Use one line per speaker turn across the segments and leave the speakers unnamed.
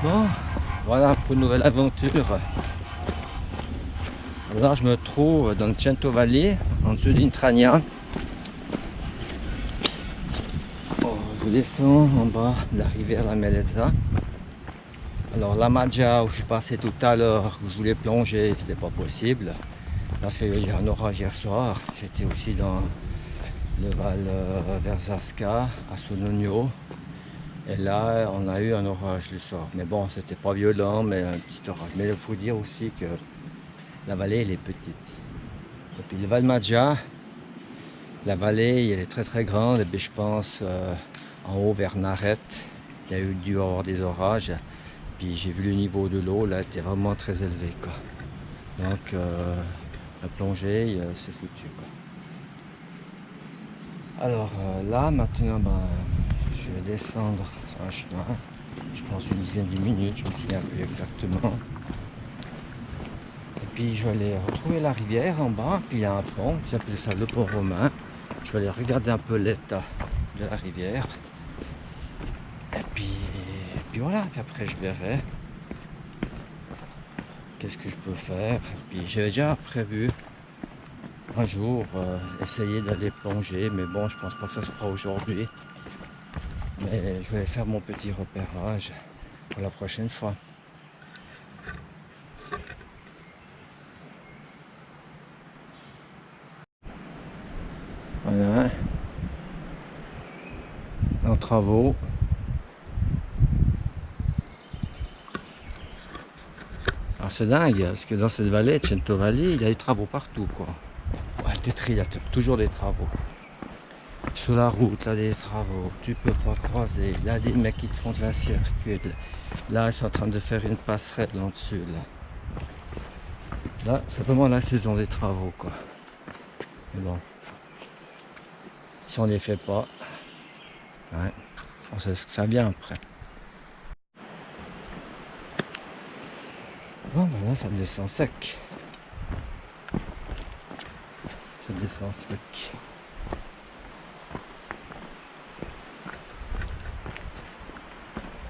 Bon, voilà pour une nouvelle aventure. Là, je me trouve dans le Cento Valley, en dessous d'Intrania. Bon, je descends en bas de la rivière La Mellezza. Alors la Maggia où je suis passé tout à l'heure, où je voulais plonger, c'était pas possible. Parce qu'il y a eu un orage hier soir. J'étais aussi dans le Val Verzasca, à Sonogno. Et là, on a eu un orage le soir. Mais bon, c'était pas violent, mais un petit orage. Mais il faut dire aussi que la vallée, elle est petite. Et puis le Val Maggia, la vallée, elle est très très grande. Et puis je pense en haut vers Narette, il y a eu dû avoir des orages. Puis j'ai vu le niveau de l'eau, là, était vraiment très élevé, quoi. Donc, la plongée, c'est foutu, quoi. Alors là, maintenant, ben, je vais descendre sur un chemin. Je pense une dizaine de minutes, je me souviens plus exactement. Et puis je vais aller retrouver la rivière en bas. Puis il y a un pont, ils appellent ça le pont romain. Je vais aller regarder un peu l'état de la rivière. Et puis voilà, puis après je verrai qu'est-ce que je peux faire. Et puis j'avais déjà prévu un jour essayer d'aller plonger, mais bon, je pense pas que ça se fera aujourd'hui. Mais je vais faire mon petit repérage pour la prochaine fois. Voilà. En travaux. Alors c'est dingue, parce que dans cette vallée, Cento Valley, il y a des travaux partout, quoi. Ouais, il y a toujours des travaux. Sur la route, là, des travaux, tu peux pas croiser. Là, des mecs qui te font de la circuit. Là, ils sont en train de faire une passerelle en dessus, là. Là, c'est vraiment la saison des travaux, quoi. Mais bon, si on les fait pas, ouais, on sait ce que ça vient après. Bon, ben là, ça descend sec. Ça descend sec.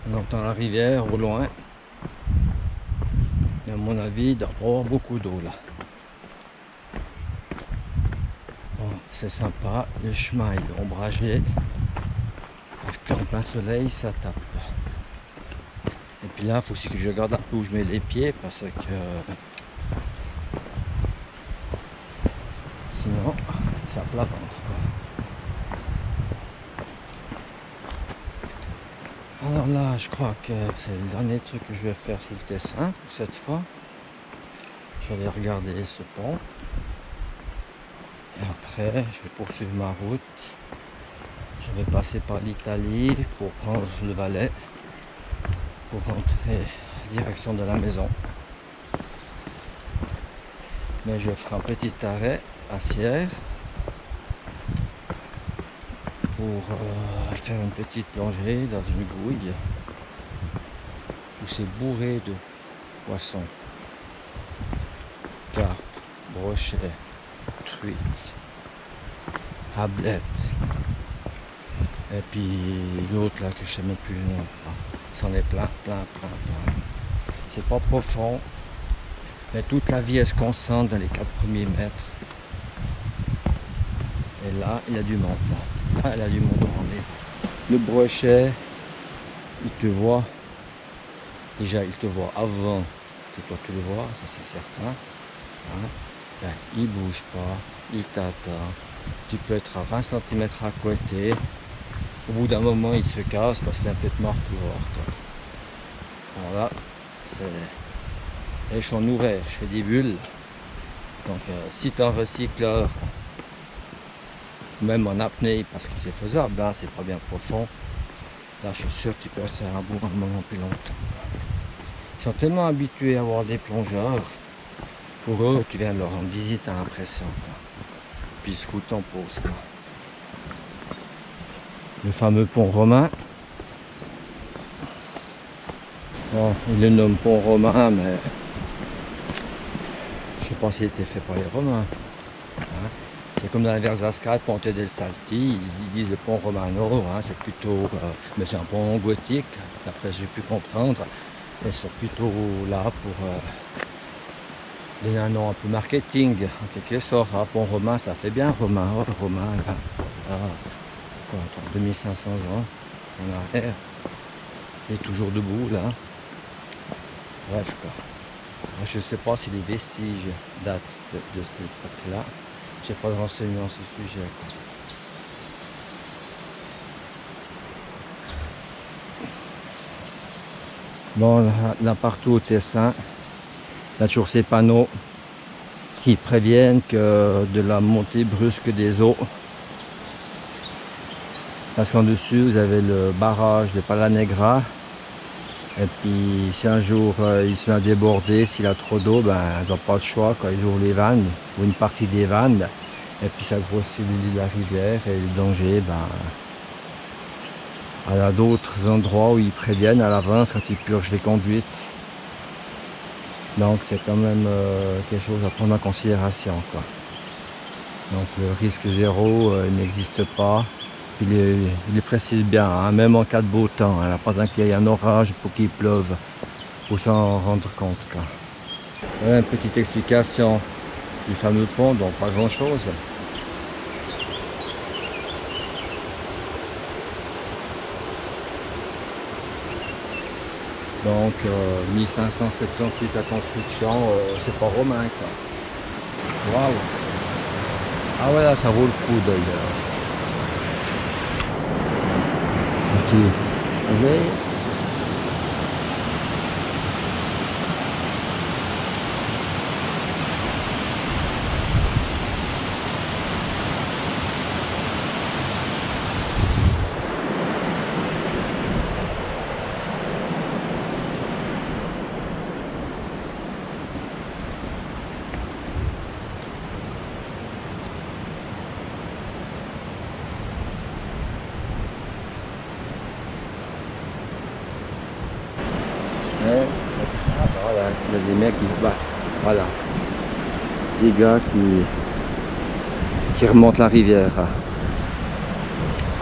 On entend la rivière au loin. Et à mon avis, il doit y avoir beaucoup d'eau là. Bon, c'est sympa. Le chemin est ombragé. Parce qu'en plein soleil, ça tape. Et puis là, il faut aussi que je regarde un peu où je mets les pieds parce que sinon, ça plat ventre. Alors là, je crois que c'est le dernier truc que je vais faire sur le Tessin pour cette fois. Je vais aller regarder ce pont. Et après, je vais poursuivre ma route. Je vais passer par l'Italie pour prendre le Valais. Pour rentrer en direction de la maison. Mais je ferai un petit arrêt à Sierre. Pour faire une petite plongée dans une gouille où c'est bourré de poissons, carpes, brochets, truites, rablettes et puis l'autre là que je sais même plus le nom. C'en est plein. C'est pas profond, mais toute la vie elle se concentre dans les 4 premiers mètres. Et là il y a du monde là. Là, il y a du monde rendez. Le brochet, il te voit. Déjà, il te voit avant que toi tu le vois, ça c'est certain. Hein? Ben, il bouge pas, il t'attend. Tu peux être à 20 cm à côté. Au bout d'un moment, il se casse parce qu'il a peut-être marre de voir. Alors là, c'est. Et je suis en ouvert, je fais des bulles. Donc, si tu es un recycleur, même en apnée, parce que c'est faisable, hein, c'est pas bien profond. Là, je suis sûr que tu peux rester un bout un moment plus longtemps. Ils sont tellement habitués à avoir des plongeurs. Pour eux, tu viens leur rendre visite à l'impression. Puis ils se foutent en pause. Quoi. Le fameux pont romain. Bon, ils le nomment pont romain, mais je sais pas s'il était fait par les Romains. Hein. C'est comme dans la Verzasca, Ponte del Salti, ils disent le pont Romano, hein, c'est plutôt, mais c'est un pont gothique, d'après ce que j'ai pu comprendre. Ils sont plutôt là pour donner un nom un peu marketing, en quelque sorte. Ah, pont romain, ça fait bien romain. Oh, romain, là. Ah, quoi, attends, 2500 ans en arrière. Il est toujours debout, là. Bref, quoi. Moi, je ne sais pas si les vestiges datent de cette époque-là. Je n'ai pas de renseignements sur ce sujet, quoi. Bon, là partout au Tessin, il y a toujours ces panneaux qui préviennent que de la montée brusque des eaux. Parce qu'en dessus, vous avez le barrage de Palanegra. Et puis, si un jour il se met à déborder, s'il a trop d'eau, ben, ils n'ont pas le choix quand ils ouvrent les vannes, ou une partie des vannes. Et puis, ça grossit la rivière et le danger, ben, il y a d'autres endroits où ils préviennent à l'avance quand ils purgent les conduites. Donc c'est quand même quelque chose à prendre en considération, quoi. Donc le risque zéro n'existe pas. Il précise bien, hein, même en cas de beau temps, hein, pas besoin qu'il y ait un orage pour qu'il pleuve, pour s'en rendre compte, quoi. Voilà une petite explication du fameux pont, donc pas grand chose. Donc 1578 la construction, c'est pas romain, quoi. Waouh! Ah ouais, là ça vaut le coup d'œil. Ok. Vous voyez? Ouais. Ah, bah voilà, il y a des mecs qui... Bah, voilà. Des gars qui remontent la rivière.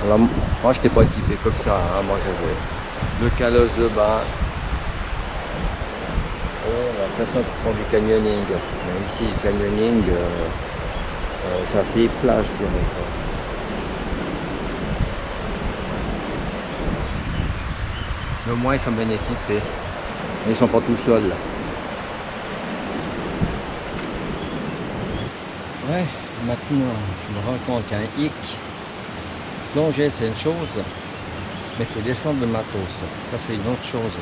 Alors, moi, je n'étais pas équipé comme ça. Hein. Moi, j'avais le calosse de bain. Oh, on a l'impression qu'ils font du canyoning. Mais ici, le canyoning, c'est assez plat, je dirais. Mais au moins, ils sont bien équipés. Mais ils sont pas tout seuls. Ouais, maintenant, je me rends compte qu'un hic, plonger, c'est une chose, mais il faut descendre le matos. Ça, c'est une autre chose.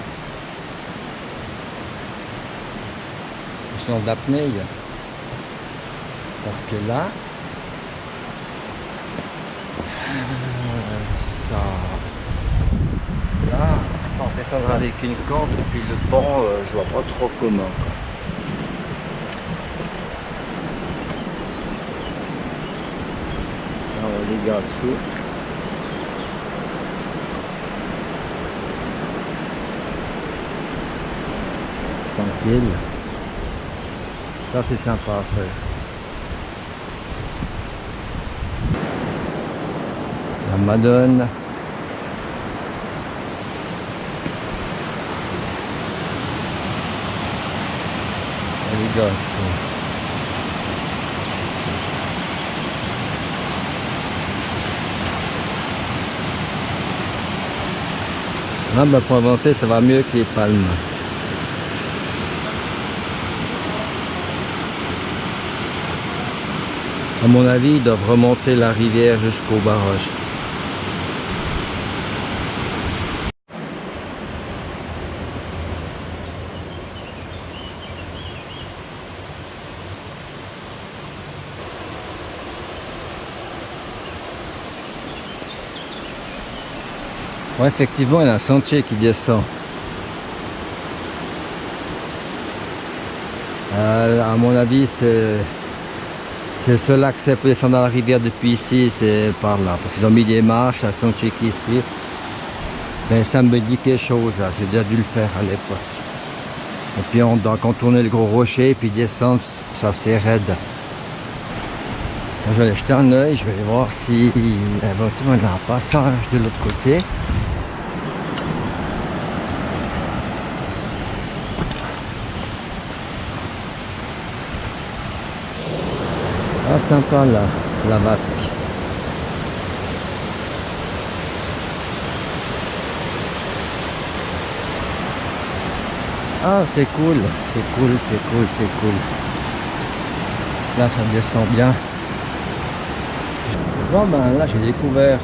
Sinon d'apnée, parce que là, ça, là, on descendra avec une corde, et puis le pont, je vois pas trop comment. Alors, les gars dessous. Tranquille. Ça, c'est sympa à faire. La Madone. Les gosses. Ah bah pour avancer, ça va mieux que les palmes. À mon avis, ils doivent remonter la rivière jusqu'au barrage. Ouais, effectivement, il y a un sentier qui descend. À mon avis, c'est le seul accès pour descendre dans la rivière depuis ici, c'est par là. Parce qu'ils ont mis des marches, un sentier qui suit. Mais ça me dit quelque chose, j'ai déjà dû le faire à l'époque. Et puis on doit contourner le gros rocher et puis descendre, ça c'est raide. Je vais aller jeter un oeil, je vais aller voir si éventuellement il y a un passage de l'autre côté. sympa là, la vasque. Ah, c'est cool, c'est cool, c'est cool, c'est cool. Là, ça descend bien. Bon, ben là, j'ai découvert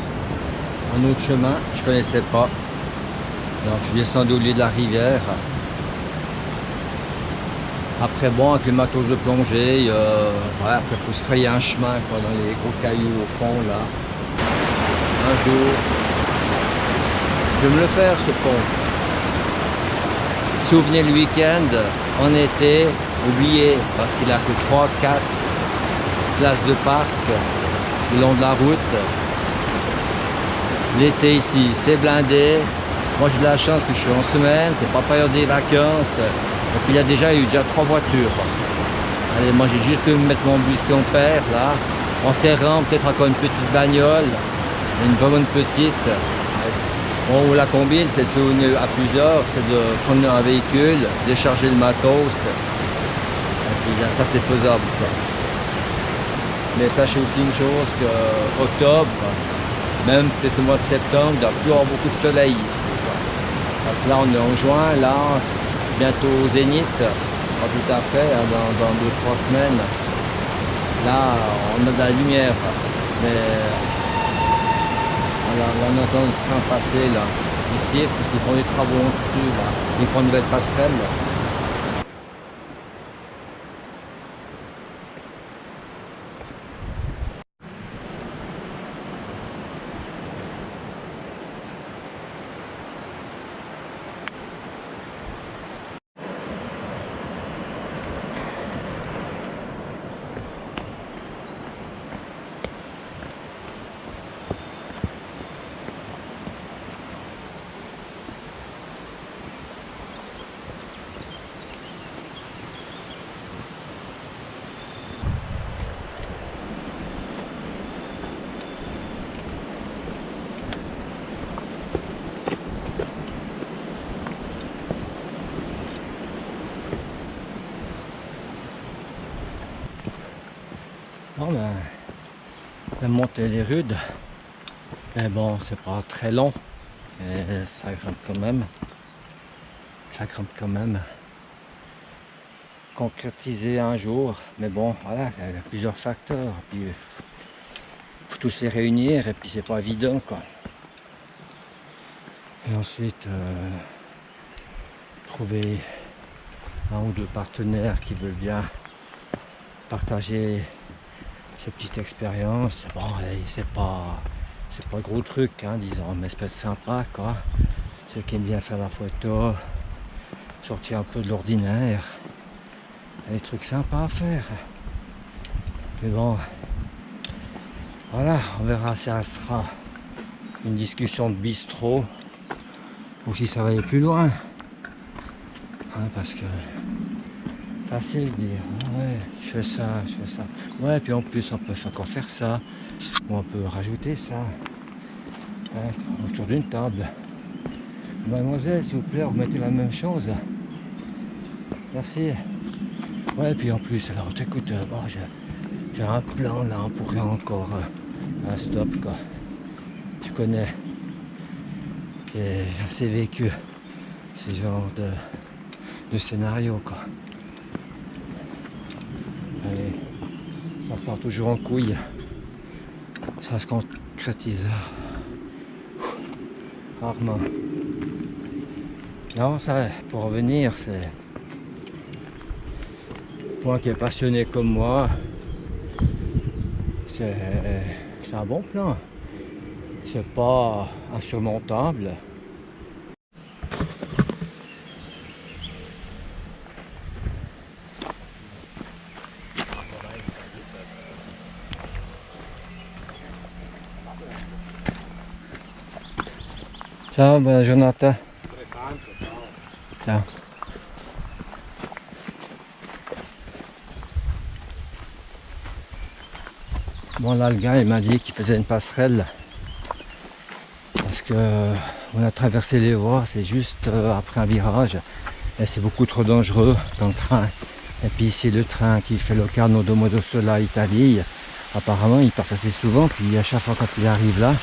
un autre chemin, je connaissais pas. Donc, je suis descendu au lieu de la rivière. Après, bon, avec les matos de plongée, ouais, après, il faut se frayer un chemin quoi, dans les gros cailloux au fond, là. Un jour, je vais me le faire, ce pont. Souvenez le week-end, en été, oubliez, parce qu'il a que 3-4 places de parc le long de la route. L'été ici, c'est blindé. Moi, j'ai de la chance que je suis en semaine, c'est pas période des vacances. Et puis, il y a déjà 3 voitures. Allez, moi, j'ai juste que me mettre mon bus compère, là, en serrant peut-être encore une petite bagnole, une bonne petite. Bon, la combine, c'est à plusieurs, c'est de prendre un véhicule, décharger le matos, et puis là, ça c'est faisable, quoi. Mais sachez aussi une chose, que octobre, même peut-être le mois de septembre, il doit plus avoir beaucoup de soleil ici, quoi. Parce que là on est en juin, là, bientôt au zénith, pas tout à fait, hein, dans 2-3 semaines, là on a de la lumière, mais voilà, là, on entend le train passer là, ici, parce qu'ils font des travaux en dessus, là. Ils font une nouvelle passerelle. Bon ben, la montée elle est rude, mais bon c'est pas très long, et ça grimpe quand même, concrétiser un jour, mais bon voilà, il y a plusieurs facteurs, puis faut tous les réunir, et puis c'est pas évident quoi. Et ensuite trouver un ou deux partenaires qui veulent bien partager cette petite expérience. Bon, c'est pas gros truc, hein, disons, mais ça peut être sympa, quoi. Ceux qui aiment bien faire la photo, sortir un peu de l'ordinaire, des trucs sympas à faire. Mais bon, voilà, on verra si ça sera une discussion de bistrot ou si ça va aller plus loin. Hein, parce que facile de dire, ouais, je fais ça. Ouais, puis en plus, on peut encore faire ça. Ou on peut rajouter ça. Ouais, autour d'une table. Mademoiselle, s'il vous plaît, remettez la même chose. Merci. Ouais, puis en plus, alors, écoute, bon, j'ai un plan là, on pourrait encore un stop, quoi. Je connais. J'ai assez vécu ce genre de scénario, quoi. Allez, ça part toujours en couille. Ça se concrétise rarement. Non, ça, pour revenir, c'est moi qui est passionné comme moi, c'est un bon plan. C'est pas insurmontable. Ciao, buona giornata. Ciao. Bon là le gars il m'a dit qu'il faisait une passerelle parce que on a traversé les voies, c'est juste après un virage et c'est beaucoup trop dangereux dans le train. Et puis ici le train qui fait Locarno Domo Italie, apparemment il passe assez souvent, puis à chaque fois quand il arrive là,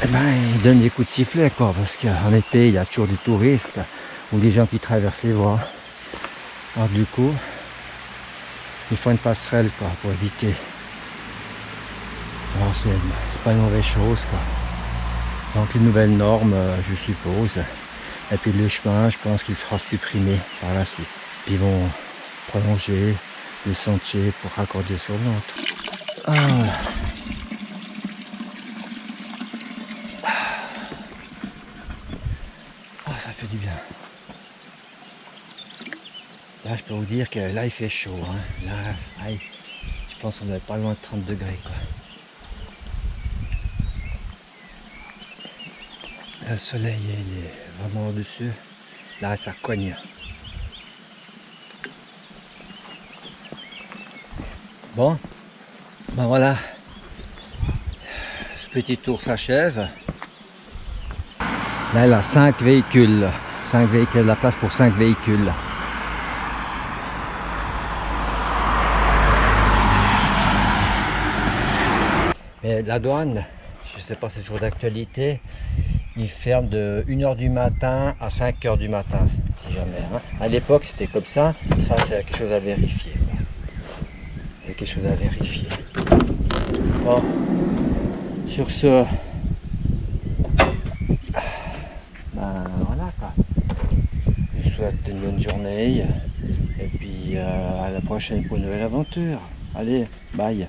eh ben, il donne des coups de sifflet quoi, parce qu'en été il y a toujours des touristes ou des gens qui traversent les voies. Alors du coup, il faut une passerelle quoi, pour éviter. Alors c'est pas une mauvaise chose quoi. Donc les nouvelles normes, je suppose. Et puis le chemin, je pense qu'il sera supprimé par la suite. Puis ils vont prolonger le sentier pour raccorder sur l'autre. Ah, voilà. Ah, ça fait du bien. Là, je peux vous dire que là, il fait chaud. Hein. Là, aïe, je pense qu'on est pas loin de 30 degrés. Quoi. Là, le soleil, il est vraiment au-dessus. Là, ça cogne. Bon, ben voilà. Ce petit tour s'achève. Là, il a 5 véhicules. 5 véhicules, la place pour 5 véhicules. Mais la douane, je ne sais pas si c'est toujours d'actualité, il ferme de 1h du matin à 5h du matin, si jamais. Hein. À l'époque, c'était comme ça. Ça, c'est quelque chose à vérifier. C'est quelque chose à vérifier. Bon, sur ce, ben voilà quoi. Je vous souhaite une bonne journée et puis à la prochaine pour une nouvelle aventure. Allez, bye.